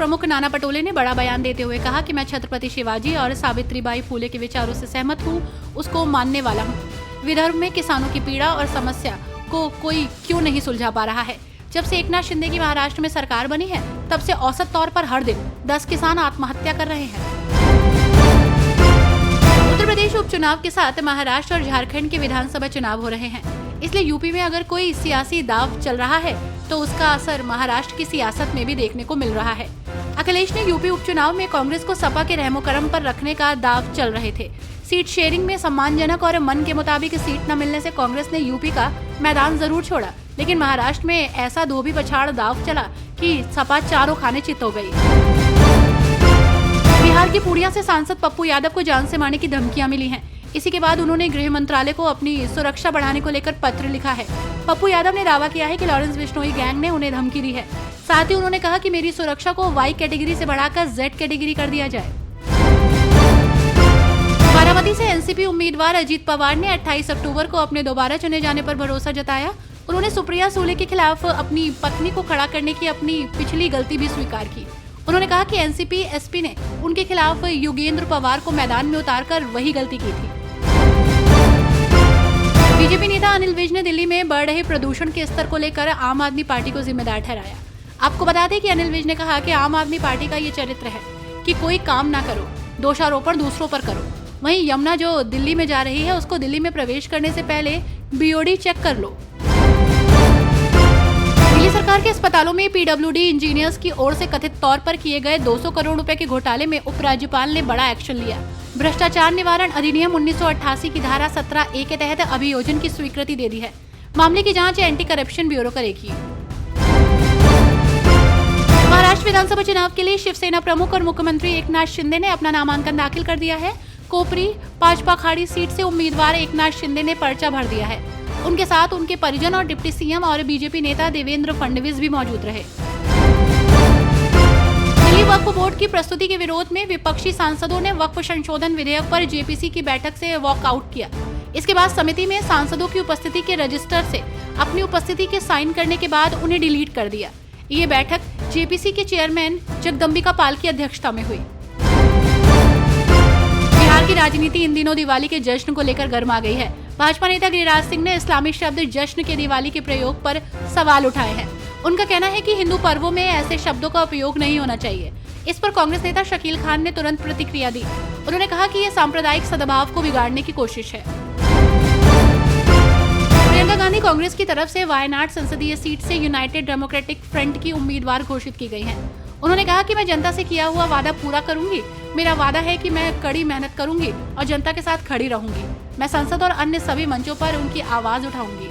प्रमुख नाना पटोले ने बड़ा बयान देते हुए कहा कि मैं छत्रपति शिवाजी और सावित्रीबाई फुले के विचारों से सहमत हूँ, उसको मानने वाला हूँ। विदर्भ में किसानों की पीड़ा और समस्या को कोई क्यों नहीं सुलझा पा रहा है। जब से एकनाथ शिंदे की महाराष्ट्र में सरकार बनी है, तब से औसत तौर पर हर दिन 10 किसान आत्महत्या कर रहे हैं। उत्तर प्रदेश उपचुनाव के साथ महाराष्ट्र और झारखंड के विधानसभा चुनाव हो रहे हैं, इसलिए यूपी में अगर कोई सियासी दांव चल रहा है तो उसका असर महाराष्ट्र की सियासत में भी देखने को मिल रहा है। अखिलेश ने यूपी उपचुनाव में कांग्रेस को सपा के रहमो करम पर रखने का दांव चल रहे थे। सीट शेयरिंग में सम्मानजनक और मन के मुताबिक सीट न मिलने से कांग्रेस ने यूपी का मैदान जरूर छोड़ा, लेकिन महाराष्ट्र में ऐसा धोबी पछाड़ दांव चला कि सपा चारों खाने चित हो गई। बिहार की पूर्णिया से सांसद पप्पू यादव को जान से मारने की धमकियां मिली हैं। इसी के बाद उन्होंने गृह मंत्रालय को अपनी सुरक्षा बढ़ाने को लेकर पत्र लिखा है। पप्पू यादव ने दावा किया है कि लॉरेंस बिश्नोई गैंग ने उन्हें धमकी दी है। साथ ही उन्होंने कहा कि मेरी सुरक्षा को वाई कैटेगरी से बढ़ाकर जेड कैटेगरी कर दिया जाए। बारामती से एनसीपी उम्मीदवार अजीत पवार ने 28 अक्टूबर को अपने दोबारा चुने जाने पर भरोसा जताया। उन्होंने सुप्रिया सुले के खिलाफ अपनी पत्नी को खड़ा करने की अपनी पिछली गलती भी स्वीकार की। उन्होंने कहा कि एनसीपी एसपी ने उनके खिलाफ योगेंद्र पवार को मैदान में उतारकर वही गलती की थी। बीजेपी नेता अनिल विज ने दिल्ली में बढ़ रहे प्रदूषण के स्तर को लेकर आम आदमी पार्टी को जिम्मेदार ठहराया। आपको बता दें कि अनिल विज ने कहा कि आम आदमी पार्टी का ये चरित्र है कि कोई काम ना करो, दोषारोपण दूसरों पर करो। वहीं यमुना जो दिल्ली में जा रही है, उसको दिल्ली में प्रवेश करने से पहले बीओडी चेक कर लो। दिल्ली सरकार के अस्पतालों में पीडब्ल्यूडी इंजीनियर्स की ओर से कथित तौर पर किए गए 200 करोड़ रुपए के घोटाले में उपराज्यपाल ने बड़ा एक्शन लिया। भ्रष्टाचार निवारण अधिनियम 1988 की धारा 17A के तहत अभियोजन की स्वीकृति दे दी है। मामले की जांच एंटी करप्शन ब्यूरो करेगी। महाराष्ट्र विधानसभा चुनाव के लिए शिवसेना प्रमुख और मुख्यमंत्री एकनाथ शिंदे ने अपना नामांकन दाखिल कर दिया है। कोपरी पाचपाखाड़ी सीट से उम्मीदवार एकनाथ शिंदे ने पर्चा भर दिया है। उनके साथ उनके परिजन और डिप्टी सीएम और बीजेपी नेता देवेंद्र फडणवीस भी मौजूद रहे। दिल्ली वक्फ बोर्ड की प्रस्तुति के विरोध में विपक्षी सांसदों ने वक्फ संशोधन विधेयक पर जेपीसी की बैठक से वॉकआउट किया। इसके बाद समिति में सांसदों की उपस्थिति के रजिस्टर से अपनी उपस्थिति के साइन करने के बाद उन्हें डिलीट कर दिया। ये बैठक जेपीसी के चेयरमैन जगदम्बिका पाल की अध्यक्षता में हुई। बिहार की राजनीति इन दिनों दिवाली के जश्न को लेकर गर्मा गई है। भाजपा नेता गिरिराज सिंह ने इस्लामी शब्द जश्न के दिवाली के प्रयोग पर सवाल उठाए हैं। उनका कहना है कि हिंदू पर्वों में ऐसे शब्दों का उपयोग नहीं होना चाहिए। इस पर कांग्रेस नेता शकील खान ने तुरंत प्रतिक्रिया दी। उन्होंने कहा कि ये सांप्रदायिक सद्भाव को बिगाड़ने की कोशिश है। प्रियंका गांधी कांग्रेस की तरफ से वायनाड संसदीय सीट से यूनाइटेड डेमोक्रेटिक फ्रंट की उम्मीदवार घोषित की गई हैं। उन्होंने कहा कि मैं जनता से किया हुआ वादा पूरा करूंगी। मेरा वादा है कि मैं कड़ी मेहनत करूंगी और जनता के साथ खड़ी रहूंगी। मैं संसद और अन्य सभी मंचों पर उनकी आवाज उठाऊंगी।